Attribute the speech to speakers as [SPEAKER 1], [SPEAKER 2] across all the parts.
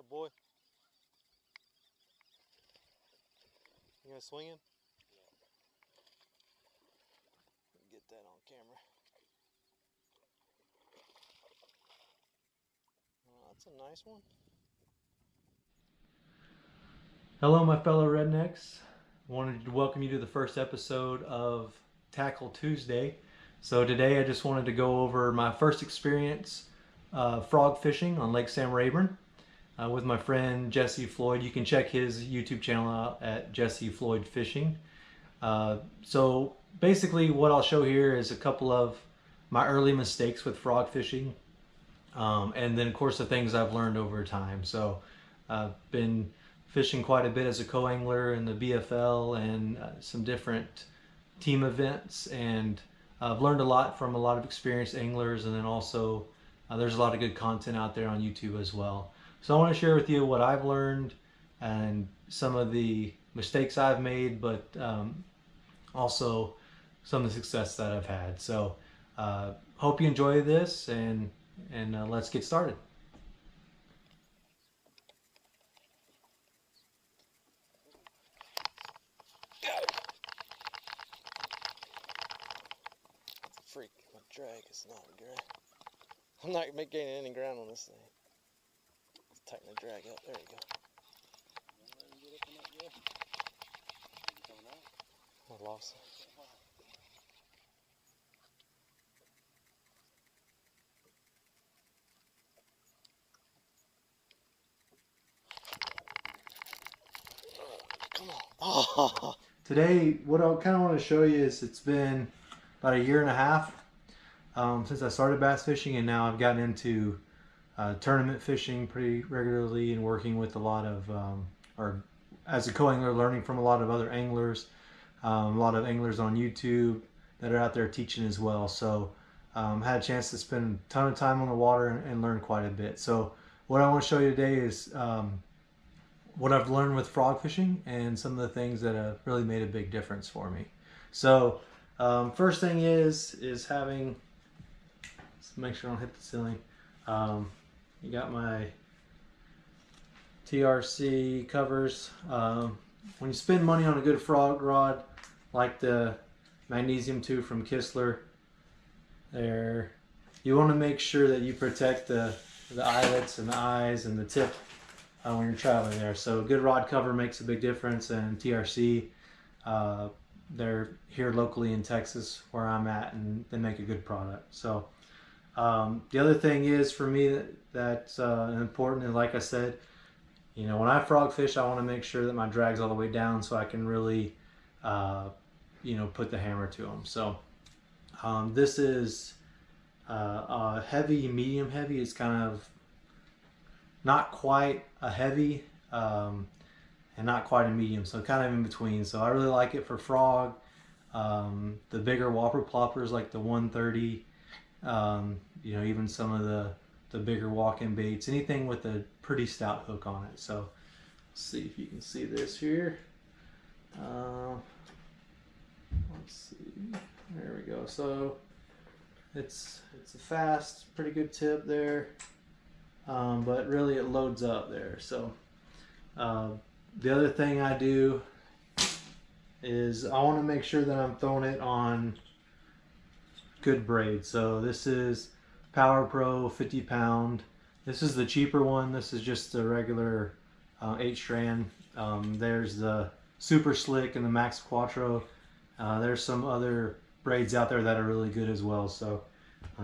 [SPEAKER 1] up, boy? You gonna swing him? Yeah. Get that on camera. That's a nice one.
[SPEAKER 2] Hello, my fellow rednecks. I wanted to welcome you to the first episode of Tackle Tuesday. So today I just wanted to go over my first experience frog fishing on Lake Sam Rayburn with my friend Jesse Floyd. You can check his YouTube channel out at Jesse Floyd Fishing. So basically what I'll show here is a couple of my early mistakes with frog fishing, and then of course the things I've learned over time. So I've been fishing quite a bit as a co-angler in the BFL and some different team events, and I've learned a lot from a lot of experienced anglers, and then also there's a lot of good content out there on YouTube as well. So I want to share with you what I've learned and some of the mistakes I've made, but also some of the success that I've had. So hope you enjoy this, and let's get started.
[SPEAKER 1] Freak, my drag is not good. I'm not gaining any ground on this thing. Let's tighten the drag up. There you go. I lost it. Come on. Oh.
[SPEAKER 2] Today, what I kind of want to show you is it's been about a year and a half since I started bass fishing, and now I've gotten into tournament fishing pretty regularly and working with a lot of, or as a co-angler, learning from a lot of other anglers, a lot of anglers on YouTube that are out there teaching as well. So had a chance to spend a ton of time on the water and learn quite a bit. So what I want to show you today is what I've learned with frog fishing and some of the things that have really made a big difference for me. So first thing is having, let's make sure I don't hit the ceiling. You got my TRC covers. When you spend money on a good frog rod like the Magnesium 2 from Kistler, there, you want to make sure that you protect the eyelets and the eyes and the tip when you're traveling there. So a good rod cover makes a big difference, and TRC, they're here locally in Texas where I'm at, and they make a good product. So the other thing is for me that's important, and like I said, you know, when I frog fish, I want to make sure that my drag's all the way down so I can really you know, put the hammer to them. So this is a heavy, medium heavy. It's kind of not quite a heavy and not quite a medium, so kind of in between. So I really like it for frog. The bigger whopper ploppers like the 130, you know, even some of the bigger walk-in baits, anything with a pretty stout hook on it. So let's see if you can see this here. Let's see, there we go. So it's a fast, pretty good tip there. But really it loads up there. So the other thing I do is I want to make sure that I'm throwing it on good braid. So this is Power Pro 50 pound. This is the cheaper one. This is just the regular 8 strand. There's the Super Slick and the Max Quattro. There's some other braids out there that are really good as well. So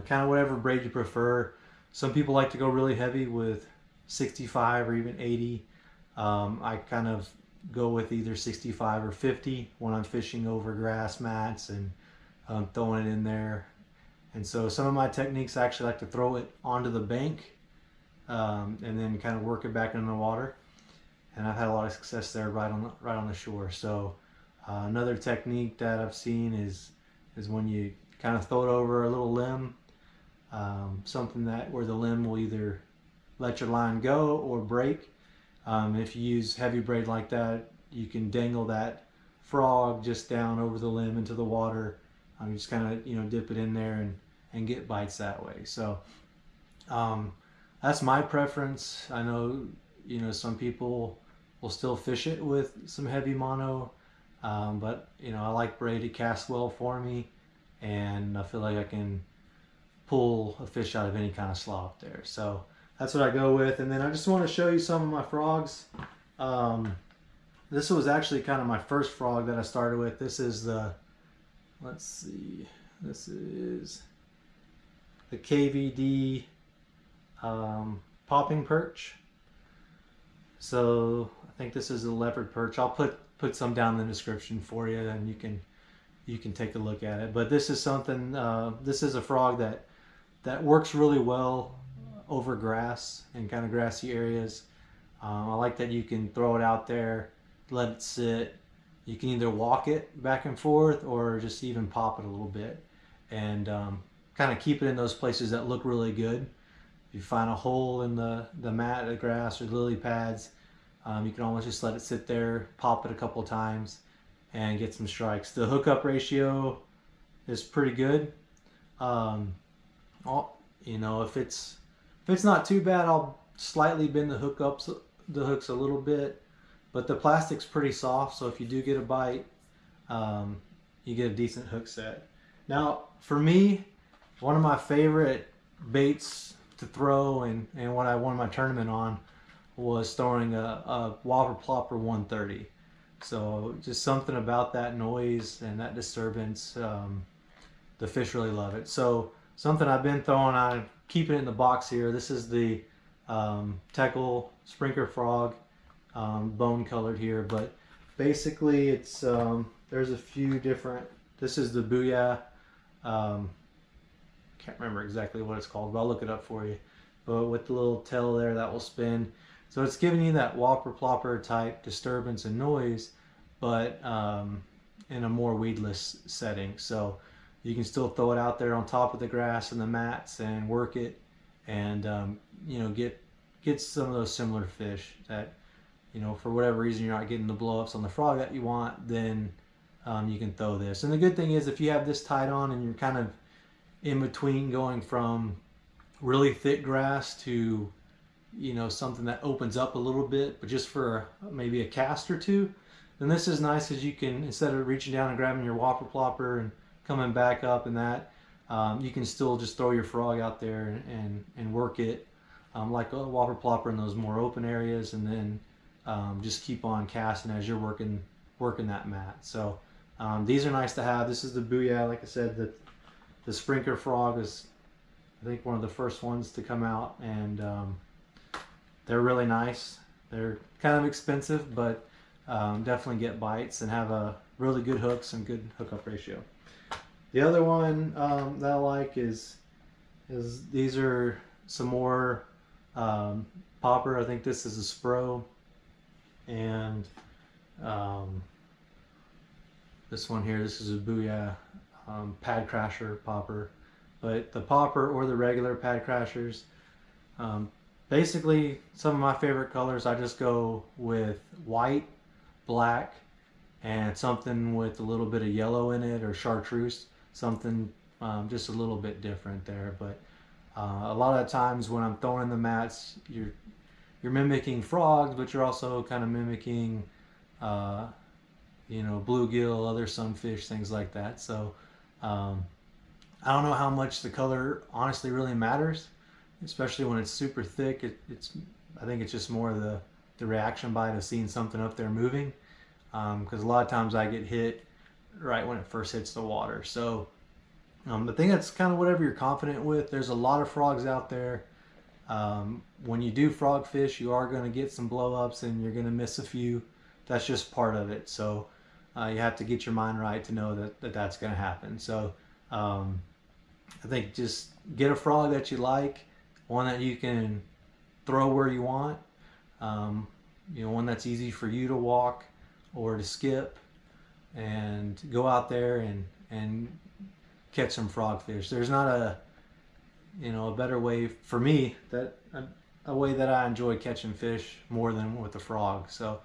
[SPEAKER 2] kind of whatever braid you prefer. Some people like to go really heavy with 65 or even 80. I kind of go with either 65 or 50 when I'm fishing over grass mats and throwing it in there. And so some of my techniques, I actually like to throw it onto the bank and then kind of work it back in the water. And I've had a lot of success there right on the shore. So another technique that I've seen is when you kind of throw it over a little limb. Something that where the limb will either let your line go or break. If you use heavy braid like that, you can dangle that frog just down over the limb into the water. You just kind of, you know, dip it in there and get bites that way. So that's my preference. I know you know, some people will still fish it with some heavy mono, but you know, I like braid to cast well for me, and I feel like I can pull a fish out of any kind of slop there. So that's what I go with. And then I just want to show you some of my frogs. This was actually kind of my first frog that I started with. This is the, let's see, this is the KVD popping perch. So I think this is a leopard perch. I'll put some down in the description for you, and you can take a look at it. But this is something. This is a frog that works really well over grass and kind of grassy areas. I like that you can throw it out there, let it sit. You can either walk it back and forth or just even pop it a little bit, and kind of keep it in those places that look really good. If you find a hole in the mat, the grass, or lily pads, you can almost just let it sit there, pop it a couple times, and get some strikes. The hookup ratio is pretty good. You know, if it's not too bad, I'll slightly bend the hooks a little bit, but the plastic's pretty soft, so if you do get a bite, you get a decent hook set. Now, for me, one of my favorite baits to throw and what I won my tournament on was throwing a Whopper Plopper 130. So just something about that noise and that disturbance, the fish really love it. So something I've been throwing on, keeping it in the box here. This is the Teckle Sprinkler Frog, bone colored here, but basically it's there's a few different. This is the Booyah. Can't remember exactly what it's called, but I'll look it up for you. But with the little tail there that will spin, so it's giving you that Whopper Plopper type disturbance and noise, but in a more weedless setting. So you can still throw it out there on top of the grass and the mats and work it, and you know, get some of those similar fish that, you know, for whatever reason you're not getting the blow-ups on the frog that you want, then you can throw this. And the good thing is, if you have this tied on and you're kind of in between going from really thick grass to, you know, something that opens up a little bit, but just for maybe a cast or two, then this is nice, because you can, instead of reaching down and grabbing your Whopper Plopper and coming back up and that, you can still just throw your frog out there and work it like a Whopper Plopper in those more open areas, and then just keep on casting as you're working that mat. So these are nice to have. This is the Booyah. Like I said, the Sprinkler Frog is, I think, one of the first ones to come out, and they're really nice. They're kind of expensive, but definitely get bites and have a really good hooks and good hookup ratio. The other one that I like is these are some more popper. I think this is a Spro, and this one here, this is a Booyah Pad Crasher popper. But the popper or the regular Pad Crashers, basically some of my favorite colors, I just go with white, black, and something with a little bit of yellow in it, or chartreuse, something just a little bit different there. But a lot of times when I'm throwing in the mats, you're mimicking frogs, but you're also kind of mimicking you know, bluegill, other sunfish, things like that. So I don't know how much the color honestly really matters, especially when it's super thick. I think it's just more the reaction bite of seeing something up there moving, because a lot of times I get hit right when it first hits the water. So I think that's kind of whatever you're confident with. There's a lot of frogs out there. When you do frog fish, you are going to get some blow-ups and you're going to miss a few. That's just part of it. So you have to get your mind right to know that that's going to happen. So I think just get a frog that you like, one that you can throw where you want, you know, one that's easy for you to walk or to skip, and go out there and catch some frog fish. There's not a better way for me, a way that I enjoy catching fish more than with a frog. So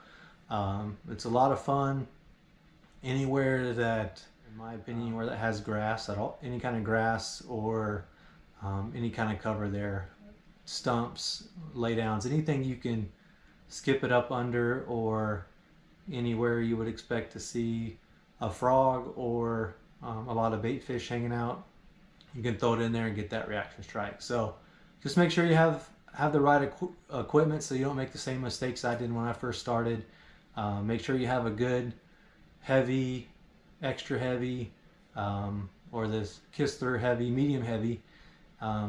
[SPEAKER 2] it's a lot of fun. Anywhere that, in my opinion, anywhere that has grass at all, any kind of grass or any kind of cover there, stumps, laydowns, anything you can skip it up under or anywhere you would expect to see a frog or a lot of bait fish hanging out, you can throw it in there and get that reaction strike. So just make sure you have the right equipment so you don't make the same mistakes I did when I first started. Make sure you have a good heavy, extra heavy, or this Kistler heavy, medium heavy.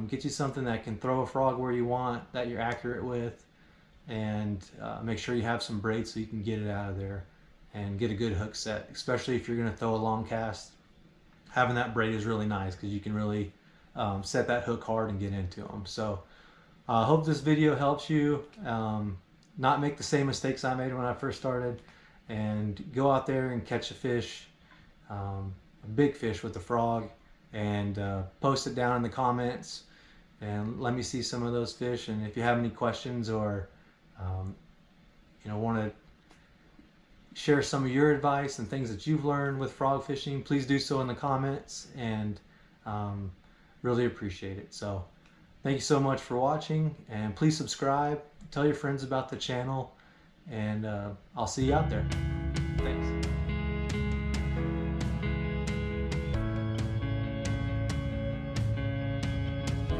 [SPEAKER 2] Get you something that can throw a frog where you want, that you're accurate with, and make sure you have some braid so you can get it out of there and get a good hook set, especially if you're going to throw a long cast. Having that braid is really nice because you can really set that hook hard and get into them. So I hope this video helps you not make the same mistakes I made when I first started, and go out there and catch a fish, a big fish with a frog, and post it down in the comments and let me see some of those fish. And if you have any questions or want to share some of your advice and things that you've learned with frog fishing, please do so in the comments, and really appreciate it. So thank you so much for watching, and please subscribe, tell your friends about the channel, and I'll see you out there. Thanks.